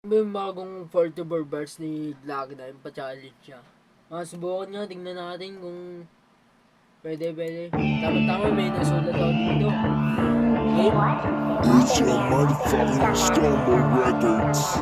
May bagong 44 bars ni Glock na yung pa-challenge niya. Subukan nga, tingnan natin kung pwede. Tama-tama, may nasulat ako dito. It's your motherfucking Stormo Records.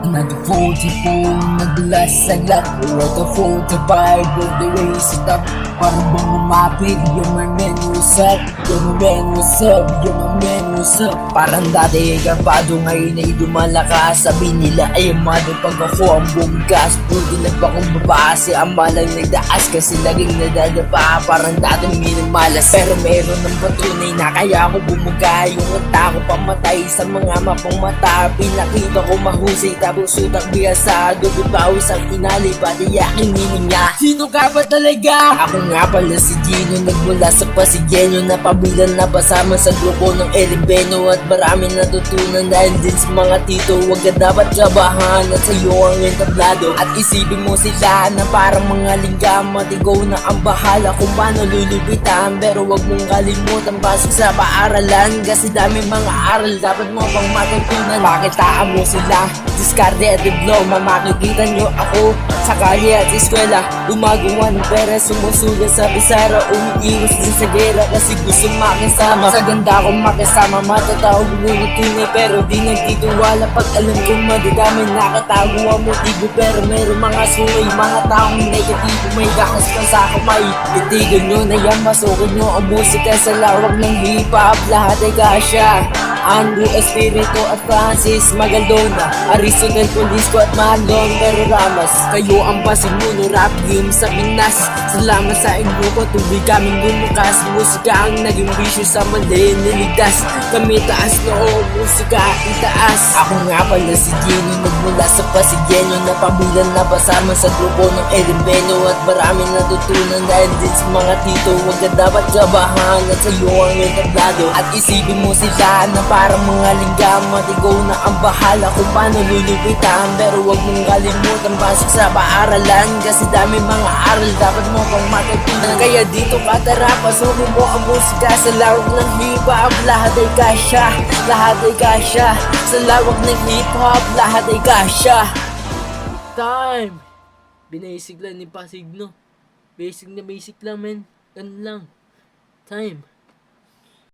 Nag-44, naglasagak. What a 45, with the race it up. Parang bang umapit, yung my man, what's up? Yung my man, what's up? Yung my man, what's up? Parang dati garbado, ngayon ay dumalakas. Sabi nila ay amado pag ako ang bumgas. Buti nagbakong babase, ang malang nagdaas. Kasi laging nadadapa, parang dati minamalas. Pero meron ng patunay na kaya ako bumuga. Yung ata ko pamatay sa mga mapang mata. Pinakita ko mahusay, tapos utak biyasado. Bibawis ang inalay, pati yaking hininga. Sino ka ba talaga? Ako nga pala si Gino, nagmula sa Pasigenyo. Napabilan na pasama sa grupo ng Elibeno. At marami natutunan dahil din sa mga tito. Huwag ka dapat kabahan at sa'yo ang entablado. At isipin mo sila na parang mga linggam. At ikaw na ang bahala kung paano lulubitan. Pero huwag mong kalimutan pasok sa paaralan. Kasi dami mga aral dapat mo pang matutunan. Pakitaan mo sila, diskarte at diploma. Makikita nyo ako sa kalye at eskwela. Gumagawa ng pera, sumusulat sa pisara. Umiiwas din sa gera kasi gusto makisama. Sa ganda kong makisama, matatawag ngunit tunay. Pero di nagtitiwala pag alam kong madadamay. Nakatago ang motibo pero meron mga sungay. Mga taong negatibo, may gakas pa sa kamay. Titigan nyo na yan, masukin nyo ang musika sa lawak ng hip-hop. Lahat ay kasya. Andrew Espiritu at Francis Magaldona, Aristotle Polisco at Marlon Pero Ramos. Kayo ang pasimuno rap game sa Pinas. Salamat sa inyo ko, tubig kaming lumukas. Musika ang naging bisyo sa mali niligtas. Kami taas noo, musika itaas. Ako nga pala si Gino, nagmula sa Pasigenyo. Napabilan na pasama sa grupo ng Elibeno. At maraming natutunan dahil din sa mga tito. Huwag ka dapat kabahan at sa'yo ang entablado. At isipin mo sila na parang mga linggam. At ikaw na ang bahala kung paano lulubitan. Pero huwag mong kalimutan pasok sa paaralan. Kasi dami mga aral dapat mo pang matutunan. Kaya dito ka tara, pasukin mo ang musika sa lawak ng hip-hop. Lahat ay kasya, lahat ay kasya. Sa lawak ng hip-hop, lahat ay kasya. Time! Binasic lang ni Pasig, no? Basic na basic lang, men. Ganun lang. Time.